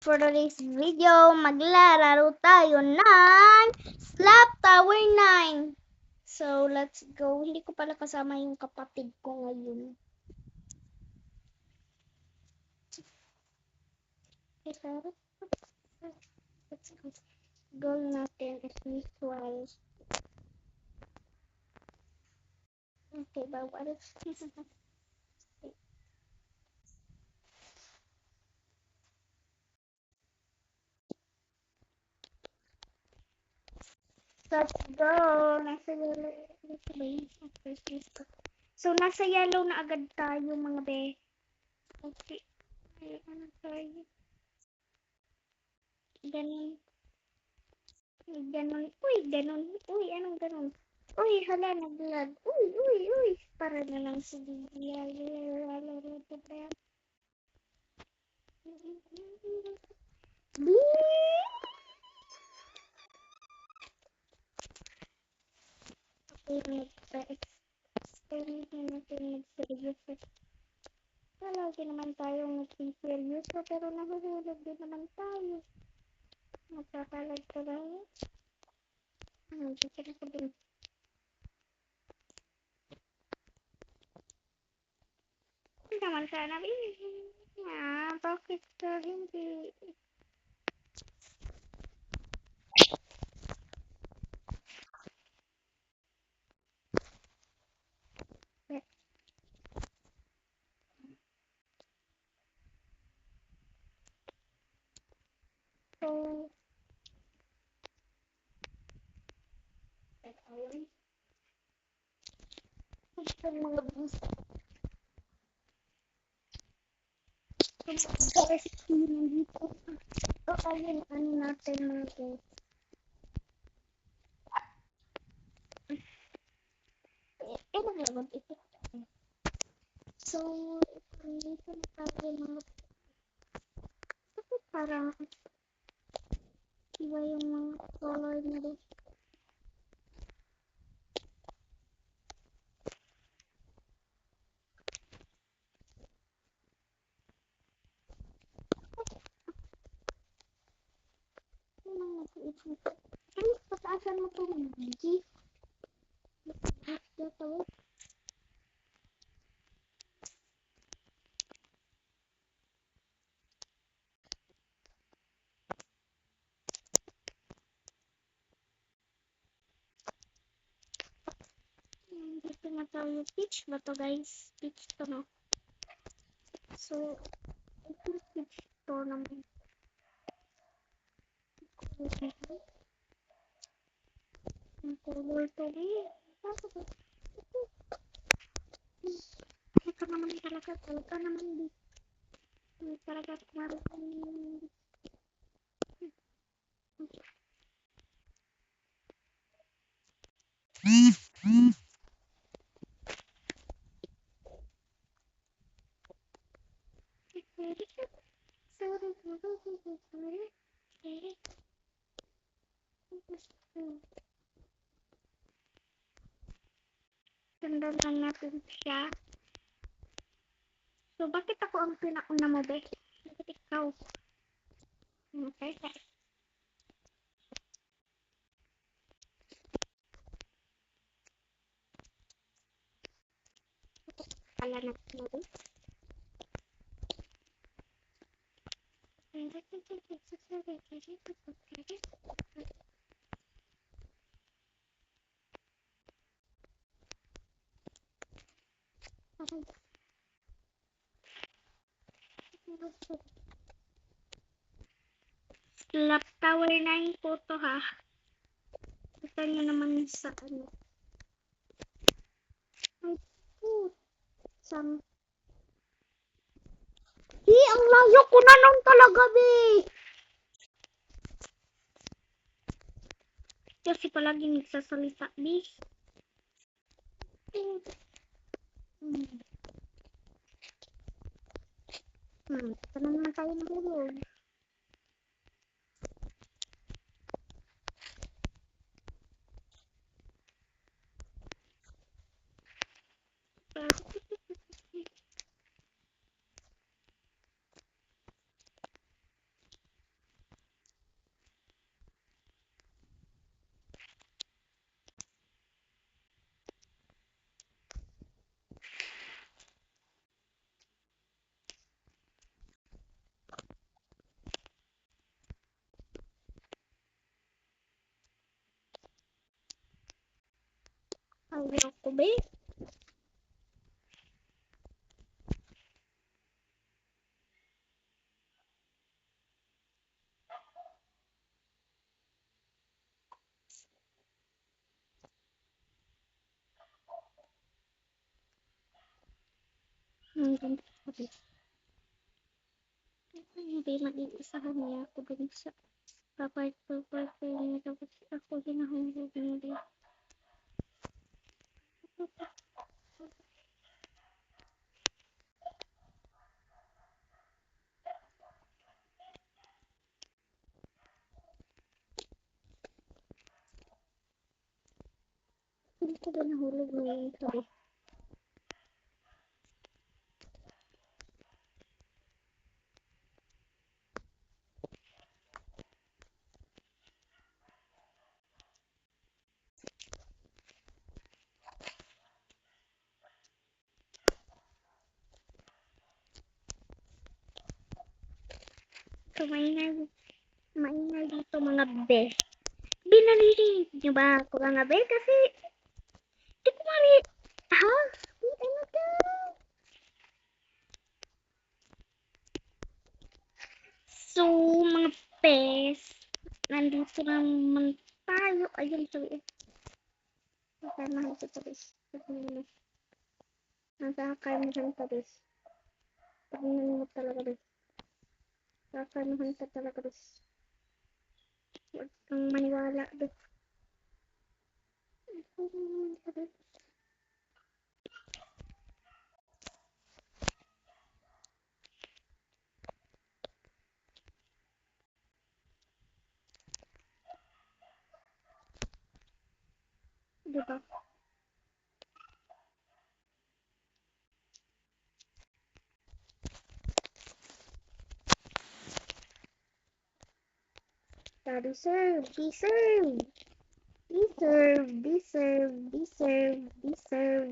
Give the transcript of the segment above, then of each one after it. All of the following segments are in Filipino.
for today's video, maglalaro tayo ng Slap Tower 9. So, let's go. Hindi ko pala kasama yung kapatid ko ngayon. Let's go. Goal natin is visual. Okay, bawal. Let's go. Nasa yellow. So, nasa yellow na agad tayo, mga be. Okay. Ay, ano tayo? Ganun. Ganun. Uy, ganun. Uy, anong ganun? Uy, hala, nag-lag. Uy. Para na lang si Lagi naman tayong nag-seryoso, pero nahuhulog din naman tayo. Magkakalag ka lang. Sige ko din. Naman sana, bakit ka hindi? So, mga gusto. Dito. So, ayun, ano natin mga guys. Naglagot ito. So, dito na tayo mga parang iba yung mga color na rin. Ano, pataasan mo ito ng G? Dito. Dito na tayo. Peach ba to, guys? Peach to, no? So, ito peach to naman. Ang color to rin. Ito naman talaga. Ito naman din. Talaga naman. Sundan lang natin siya. So, bakit ako ang pinauna mo, be? Bakit ikaw? Okay. Pala na ito, be. Slap Tower 9 po to, ha. Kita nyo naman sa ano. Ay, ang layo ko na nung talaga, be. Kasi palagi nagsasalita, be. Ito naman tayo nahulog. be. Hindi mag-iisahan niya ako dun sa papart niya tapos ako ginahulog niya. Hindi ko ba nahulog ngayon sabi. So, maingay dito mga be. Binarinig niyo ba ako mga be? Kasi, di ko ha? Ano ka? So, mga bes, nandito naman tayo. Ayun, sabi. Nakamahan sa tabis. Nakakamahan sa tabis. Pagmamahan mo talaga bes. Nakakamahan ka talaga bes. Huwag kang maniwala bes. Diba? Deserve, deserve.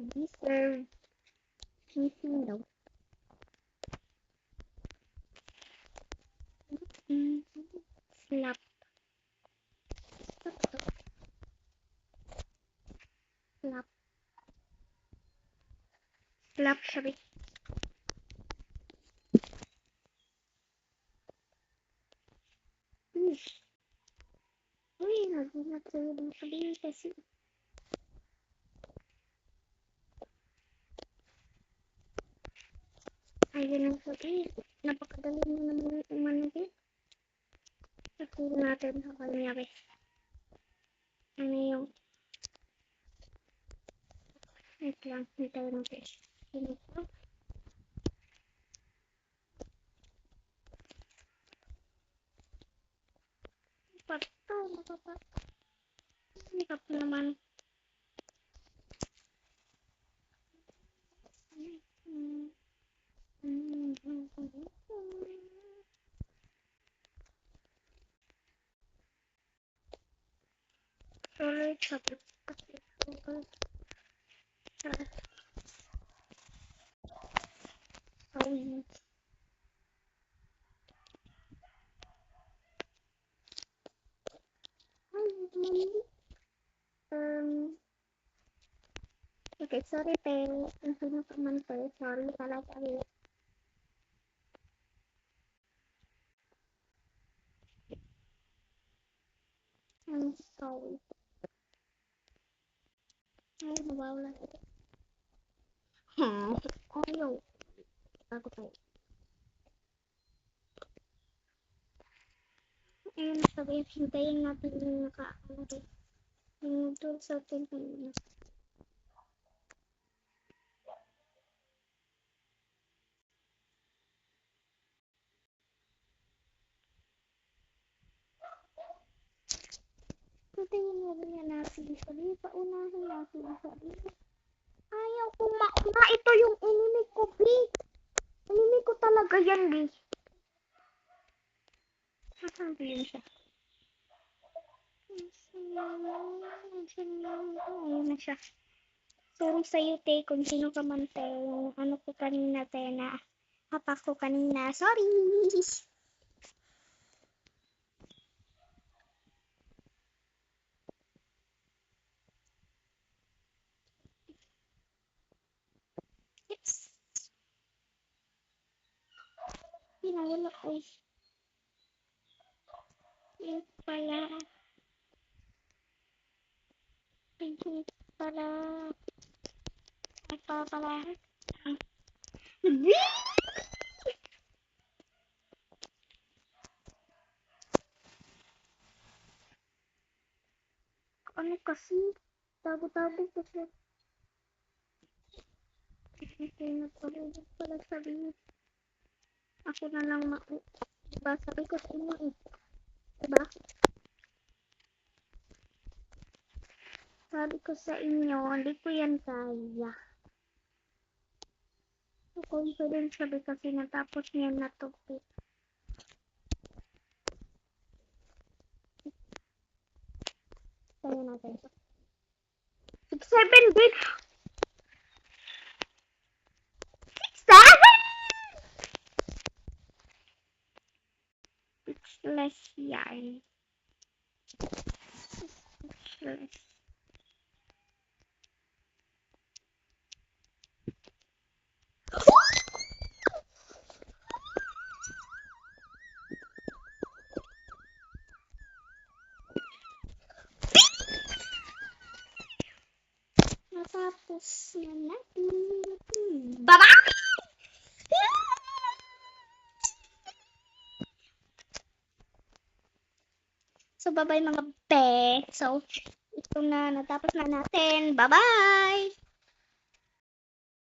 Deserve. Hindi daw. Slap. Slap. Slap sabi. Uy, nagulat sa'yo din sabihin kasi. Ayun ang sabi. Napakadali mo naman umanagin. Sabihin natin sa kanya guys. Ano yung wait lang, hintayin mo guys. Hintayin. Pato, mapapato. Hirap naman. Sorry, sabi kasi sorry. Okay, sorry pero ang sino pa man to, sorry talaga ulit. I'm sorry. Ay, nawawala. Ayaw. Ako tayo. Ayun, sabi, hintayin natin yung naka-ano. Yung doon sa atin. Hintayin mo rin yan natin. Sabi, paunahin natin. Sabi, ayaw ko mauna. Ito yung enemy ko, B. Enemy ko talaga yan, B. Sasabi yun siya. Ayun na siya. Sorry sa'yo, te, kung sino ka man, te. Ano ko kanina, te, na hapak ko kanina. Sorry! nawala ko. Yun pala. Yun pala. Ito pala. Ano kasi? Tago-tago ko siya. Hindi na pala sabihin. Ako na lang diba? Sabi ko sa inyo eh. Diba? Sabi ko sa inyo, hindi ko yan kaya. So, confident sabi kasi natapos niya na topic. Kaya natin. 6-7 din. 6-7! Speechless yan. Speechless. Natapos na natin. Bye-bye! So, bye-bye mga be. So, ito na, natapos na natin. Bye-bye!